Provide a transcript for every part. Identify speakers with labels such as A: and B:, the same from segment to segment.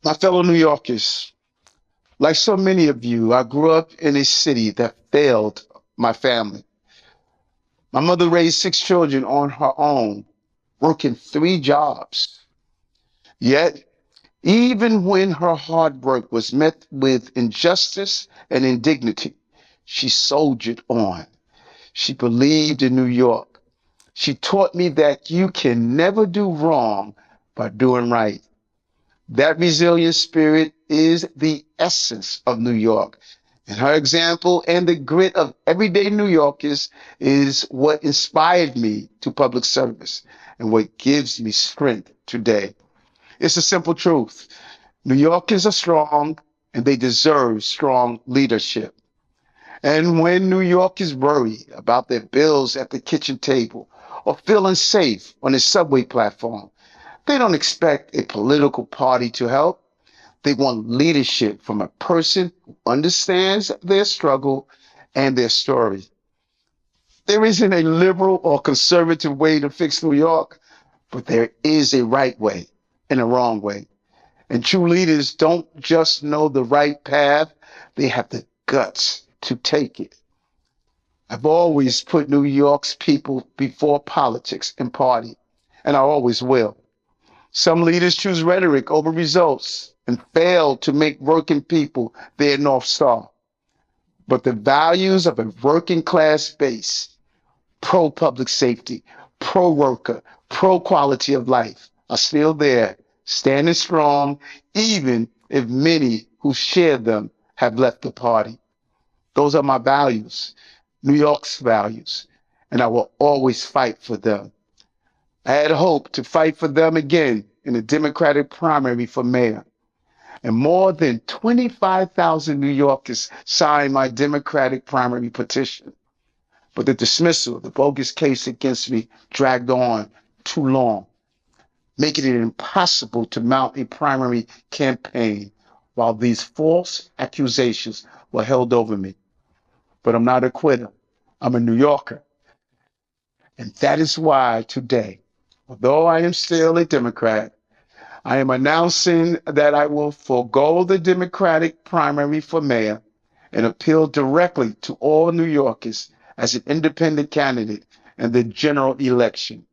A: My fellow New Yorkers, like so many of you, I grew up in a city that failed my family. My mother raised six children on her own, working three jobs. Yet, even when her hard work was met with injustice and indignity, she soldiered on. She believed in New York. She taught me that you can never do wrong by doing right. That resilient spirit is the essence of New York. And her example and the grit of everyday New Yorkers is what inspired me to public service and what gives me strength today. It's a simple truth. New Yorkers are strong and they deserve strong leadership. And when New Yorkers worry about their bills at the kitchen table or feel unsafe on a subway platform, they don't expect a political party to help. They want leadership from a person who understands their struggle and their story. There isn't a liberal or conservative way to fix New York, but there is a right way and a wrong way. And true leaders don't just know the right path, they have the guts to take it. I've always put New York's people before politics and party, and I always will. Some leaders choose rhetoric over results and fail to make working people their North Star. But the values of a working class base, pro public safety, pro worker, pro quality of life, are still there, standing strong, even if many who share them have left the party. Those are my values, New York's values, and I will always fight for them. I had hope to fight for them again in the Democratic primary for mayor. And more than 25,000 New Yorkers signed my Democratic primary petition. But the dismissal of the bogus case against me dragged on too long, making it impossible to mount a primary campaign while these false accusations were held over me. But I'm not a quitter. I'm a New Yorker. And that is why today, although I am still a Democrat, I am announcing that I will forego the Democratic primary for mayor and appeal directly to all New Yorkers as an independent candidate in the general election.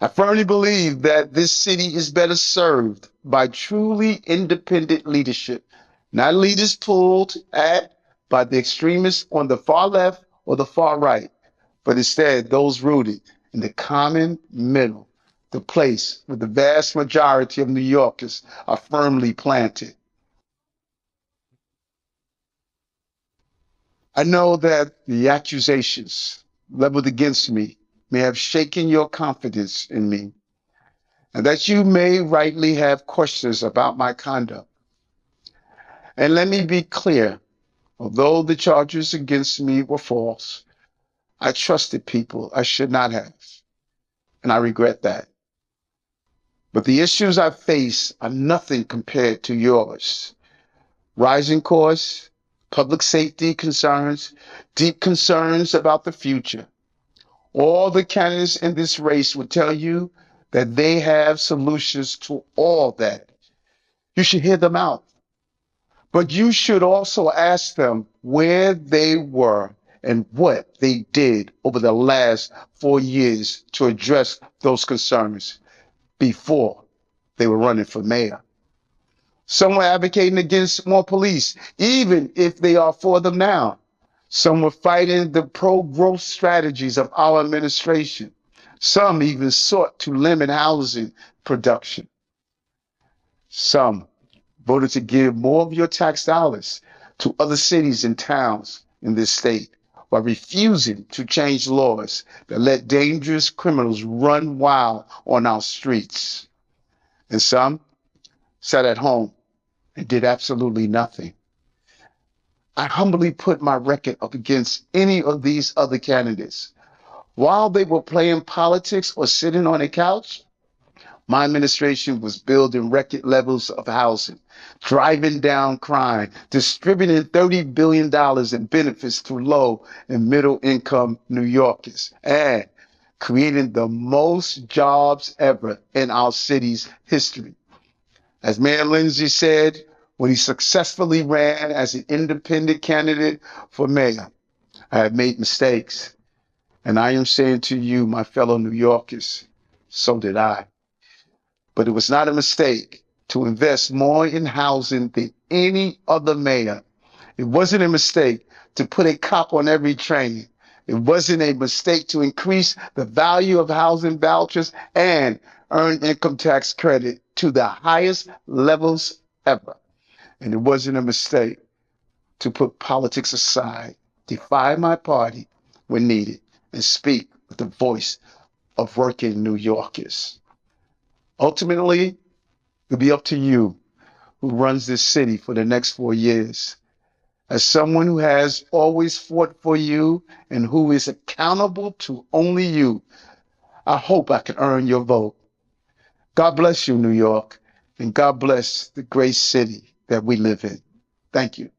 A: I firmly believe that this city is better served by truly independent leadership, not leaders pulled at by the extremists on the far left or the far right, but instead those rooted in the common middle, the place where the vast majority of New Yorkers are firmly planted. I know that the accusations leveled against me may have shaken your confidence in me, and that you may rightly have questions about my conduct. And let me be clear, although the charges against me were false, I trusted people I should not have, and I regret that. But the issues I face are nothing compared to yours. Rising costs, public safety concerns, deep concerns about the future. All the candidates in this race will tell you that they have solutions to all that. You should hear them out. But you should also ask them where they were and what they did over the last 4 years to address those concerns before they were running for mayor. Some were advocating against more police, even if they are for them now. Some were fighting the pro-growth strategies of our administration. Some even sought to limit housing production. Some voted to give more of your tax dollars to other cities and towns in this state while refusing to change laws that let dangerous criminals run wild on our streets. And some sat at home and did absolutely nothing. I humbly put my record up against any of these other candidates. While they were playing politics or sitting on a couch, my administration was building record levels of housing, driving down crime, distributing $30 billion in benefits to low and middle income New Yorkers, and creating the most jobs ever in our city's history. As Mayor Lindsay said when he successfully ran as an independent candidate for mayor, I have made mistakes. And I am saying to you, my fellow New Yorkers, so did I. But it was not a mistake to invest more in housing than any other mayor. It wasn't a mistake to put a cop on every train. It wasn't a mistake to increase the value of housing vouchers and earn income tax credit to the highest levels ever. And it wasn't a mistake to put politics aside, defy my party when needed, and speak with the voice of working New Yorkers. Ultimately, it'll be up to you who runs this city for the next 4 years. As someone who has always fought for you and who is accountable to only you, I hope I can earn your vote. God bless you, New York, and God bless the great city that we live in. Thank you.